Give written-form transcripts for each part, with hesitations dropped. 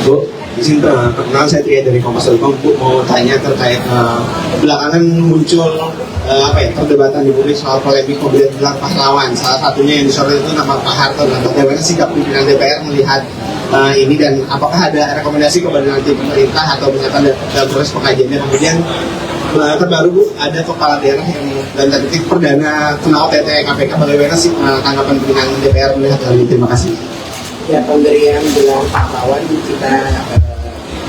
Bu, izin perkenalan, saya Tria dari Kompas.com. Bu, mau tanya terkait belakangan muncul perdebatan di publik soal polemik pemberian gelar pahlawan. Salah satunya yang disorot itu nama Pak Harto. Nah, bagaimana sikap pimpinan DPR melihat ini, dan apakah ada rekomendasi kepada nanti pemerintah atau misalkan dalam proses pengkajiannya? Kemudian terbaru Bu, ada kepala daerah yang dan tadi perdana kena OTT KPK. Bagaimana sih tanggapan pimpinan DPR melihat hal ini? Terima kasih. Ya, pemberian gelar pahlawan kita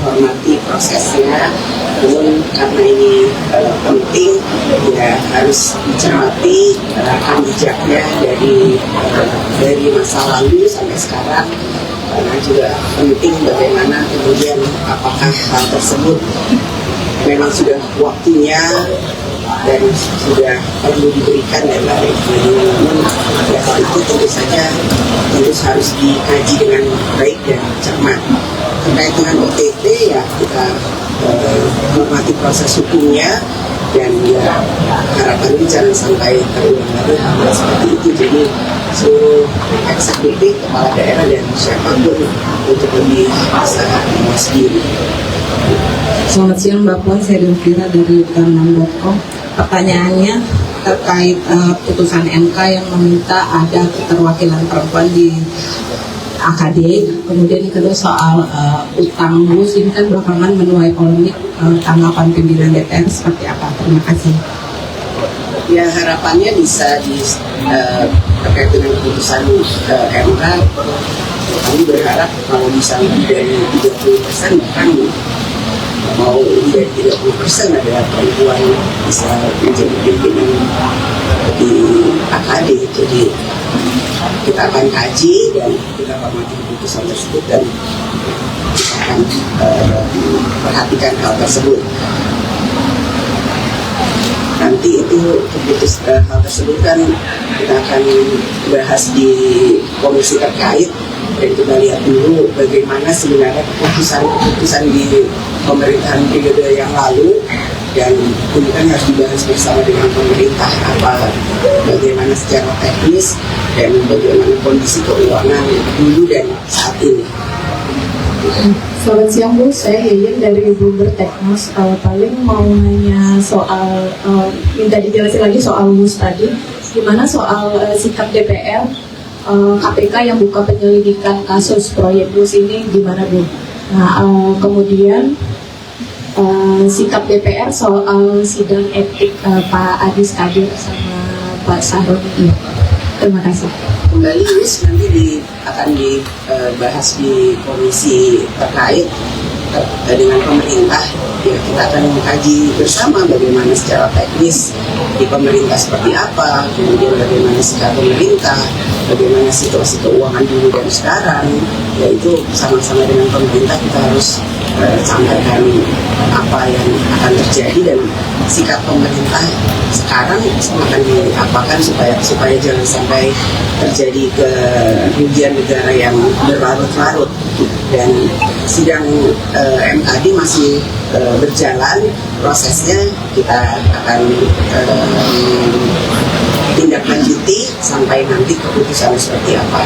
hormati prosesnya, namun karena ini penting, ya harus dicermati rekam jejaknya dari masa lalu sampai sekarang, karena juga penting bagaimana kemudian apakah hal tersebut memang sudah waktunya dan sudah perlu diberikan dan lain-lain. Namun ya, itu tentu saja harus dikaji dengan baik dan cermat. Terkait dengan OTT, ya kita menghormati proses hukumnya, dan ya harapannya jangan sampai terulang lagi hal seperti itu. Jadi seluruh eksekutif, kepala daerah dan siapapun untuk lebih bisa mewas diri. Selamat siang Mbak Puan, saya Delvira dari Tanam.com. Pertanyaannya terkait putusan MK yang meminta ada keterwakilan perempuan di AKD. Kemudian yang kedua soal utang WUS, ini kan belakangan menuai polemik, tanggapan pimpinan DPR seperti apa? Terima kasih. Ya, harapannya bisa terkait dengan keputusan MK, kami berharap kalau bisa lebih dari 30%, bahkan mau lebih dari 30% ada perempuan bisa menjadi pimpinan di AKD. Jadi kita akan kaji dan kita hormati keputusan tersebut, dan kita akan perhatikan hal tersebut. Nanti itu hal tersebut kan kita akan bahas di komisi terkait, dan kita lihat dulu bagaimana sebenarnya keputusan di pemerintahan periode yang lalu, dan ini kan harus dibahas bersama dengan pemerintah bagaimana secara teknis dan bagaimana kondisi keuangan dulu dan saat ini. Selamat siang Bu, saya Yeyen dari Bloomberg Teknos. Paling mau nanya soal, minta dijelasin lagi soal WUS tadi. Gimana soal sikap DPR, KPK yang buka penyelidikan kasus proyek WUS ini, gimana Bu? Nah, kemudian sikap DPR soal sidang etik Pak Adis Kadir sama Pak Sahroni. Terima kasih. Kembali WUS nanti akan dibahas di komisi terkait dengan pemerintah. Ya, kita akan mengkaji bersama bagaimana secara teknis di pemerintah seperti apa, kemudian bagaimana sikap pemerintah, bagaimana situasi keuangan dulu dan sekarang. Yaitu sama-sama dengan pemerintah kita harus sampaikan apa yang akan terjadi, dan sikap pemerintah sekarang akan diapakan supaya jangan sampai terjadi kerugian negara yang berlarut-larut. Dan sidang MKD masih berjalan prosesnya, kita akan tindak lanjuti sampai nanti keputusan seperti apa.